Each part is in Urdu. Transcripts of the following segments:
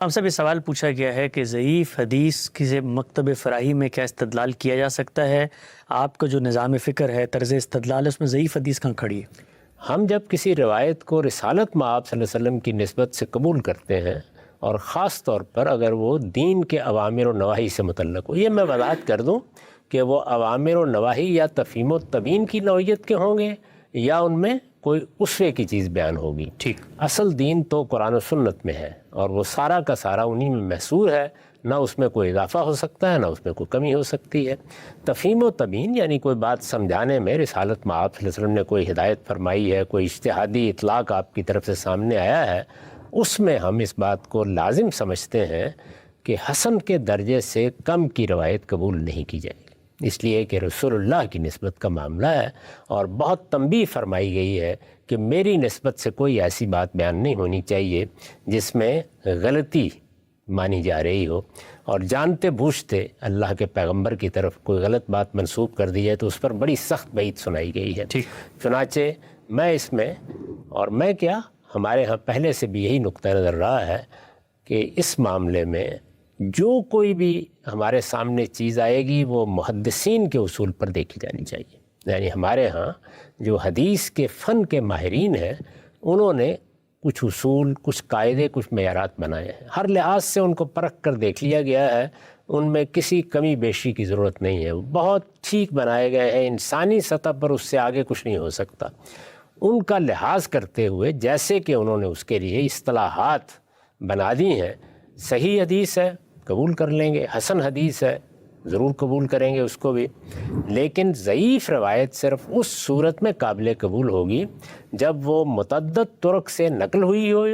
ہم سب یہ سوال پوچھا گیا ہے کہ ضعیف حدیث کسی مکتب فراہی میں کیا استدلال کیا جا سکتا ہے؟ آپ کا جو نظام فکر ہے، طرز استدلال ہے، اس میں ضعیف حدیث کہاں کھڑی ہے؟ ہم جب کسی روایت کو رسالت مآب صلی اللہ علیہ وسلم کی نسبت سے قبول کرتے ہیں، اور خاص طور پر اگر وہ دین کے اوامر و نواہی سے متعلق ہو، یہ میں وضاحت کر دوں کہ وہ اوامر و نواہی یا تفہیم و تبیین کی نوعیت کے ہوں گے یا ان میں کوئی اسوے کی چیز بیان ہوگی۔ ٹھیک، اصل دین تو قرآن و سنت میں ہے، اور وہ سارا کا سارا انہی میں محصور ہے، نہ اس میں کوئی اضافہ ہو سکتا ہے، نہ اس میں کوئی کمی ہو سکتی ہے۔ تفہیم و تبیین یعنی کوئی بات سمجھانے میں رسالت مآب صلی اللہ علیہ وسلم نے کوئی ہدایت فرمائی ہے، کوئی اجتہادی اطلاق آپ کی طرف سے سامنے آیا ہے، اس میں ہم اس بات کو لازم سمجھتے ہیں کہ حسن کے درجے سے کم کی روایت قبول نہیں کی جائے گی، اس لیے کہ رسول اللہ کی نسبت کا معاملہ ہے، اور بہت تنبیہ فرمائی گئی ہے کہ میری نسبت سے کوئی ایسی بات بیان نہیں ہونی چاہیے جس میں غلطی مانی جا رہی ہو، اور جانتے بوجھتے اللہ کے پیغمبر کی طرف کوئی غلط بات منسوب کر دی ہے تو اس پر بڑی سخت وعید سنائی گئی ہے۔ چنانچہ میں اس میں، اور میں کیا، ہمارے ہاں پہلے سے بھی یہی نقطہ نظر رہا ہے کہ اس معاملے میں جو کوئی بھی ہمارے سامنے چیز آئے گی وہ محدثین کے اصول پر دیکھی جانی چاہیے۔ یعنی ہمارے ہاں جو حدیث کے فن کے ماہرین ہیں، انہوں نے کچھ اصول، کچھ قاعدے، کچھ معیارات بنائے ہیں، ہر لحاظ سے ان کو پرکھ کر دیکھ لیا گیا ہے، ان میں کسی کمی بیشی کی ضرورت نہیں ہے، بہت ٹھیک بنائے گئے ہیں، انسانی سطح پر اس سے آگے کچھ نہیں ہو سکتا۔ ان کا لحاظ کرتے ہوئے جیسے کہ انہوں نے اس کے لیے اصطلاحات بنا دی ہیں، صحیح حدیث ہے قبول کر لیں گے، حسن حدیث ہے ضرور قبول کریں گے اس کو بھی، لیکن ضعیف روایت صرف اس صورت میں قابل قبول ہوگی جب وہ متعدد طرق سے نقل ہوئی ہو،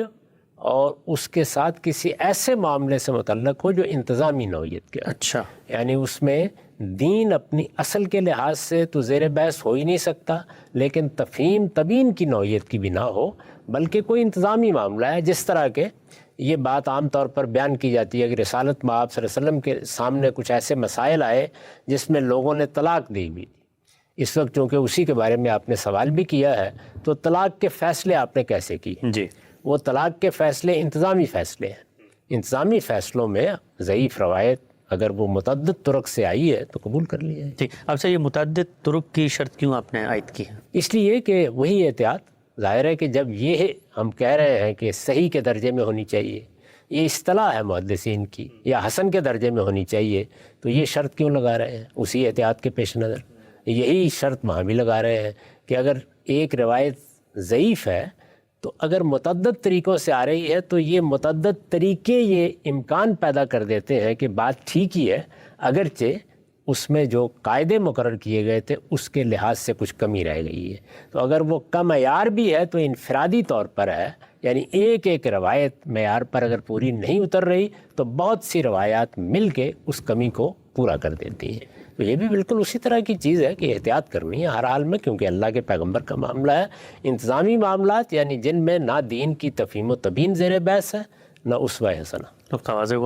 اور اس کے ساتھ کسی ایسے معاملے سے متعلق ہو جو انتظامی نوعیت کے۔ اچھا، یعنی اس میں دین اپنی اصل کے لحاظ سے تو زیر بحث ہو ہی نہیں سکتا، لیکن تفہیم تبیین کی نوعیت کی بھی نہ ہو، بلکہ کوئی انتظامی معاملہ ہے، جس طرح کے یہ بات عام طور پر بیان کی جاتی ہے کہ رسالت مآب صلی اللہ علیہ وسلم کے سامنے کچھ ایسے مسائل آئے جس میں لوگوں نے طلاق دی ہوئی تھی۔ اس وقت چونکہ اسی کے بارے میں آپ نے سوال بھی کیا ہے، تو طلاق کے فیصلے آپ نے کیسے کیے؟ جی، وہ طلاق کے فیصلے انتظامی فیصلے ہیں۔ انتظامی فیصلوں میں ضعیف روایت اگر وہ متعدد طرق سے آئی ہے تو قبول کر لی ہے۔ ٹھیک، اب سے یہ متعدد طرق کی شرط کیوں آپ نے عائد کی ہے؟ اس لیے کہ وہی احتیاط، ظاہر ہے کہ جب یہ ہم کہہ رہے ہیں کہ صحیح کے درجے میں ہونی چاہیے، یہ اصطلاح ہے محدثین کی، یا حسن کے درجے میں ہونی چاہیے، تو یہ شرط کیوں لگا رہے ہیں؟ اسی احتیاط کے پیش نظر یہی شرط وہاں بھی لگا رہے ہیں کہ اگر ایک روایت ضعیف ہے تو اگر متعدد طریقوں سے آ رہی ہے تو یہ متعدد طریقے یہ امکان پیدا کر دیتے ہیں کہ بات ٹھیک ہی ہے، اگرچہ اس میں جو قاعدے مقرر کیے گئے تھے اس کے لحاظ سے کچھ کمی رہ گئی ہے۔ تو اگر وہ کم معیار بھی ہے تو انفرادی طور پر ہے، یعنی ایک ایک روایت معیار پر اگر پوری نہیں اتر رہی تو بہت سی روایات مل کے اس کمی کو پورا کر دیتی ہیں۔ تو یہ بھی بالکل اسی طرح کی چیز ہے کہ احتیاط کرنی ہے ہر حال میں، کیونکہ اللہ کے پیغمبر کا معاملہ ہے۔ انتظامی معاملات یعنی جن میں نہ دین کی تفہیم و تبیین زیر بحث ہے، نہ اسوہ حسنہ۔ نقطہ واضح ہوا۔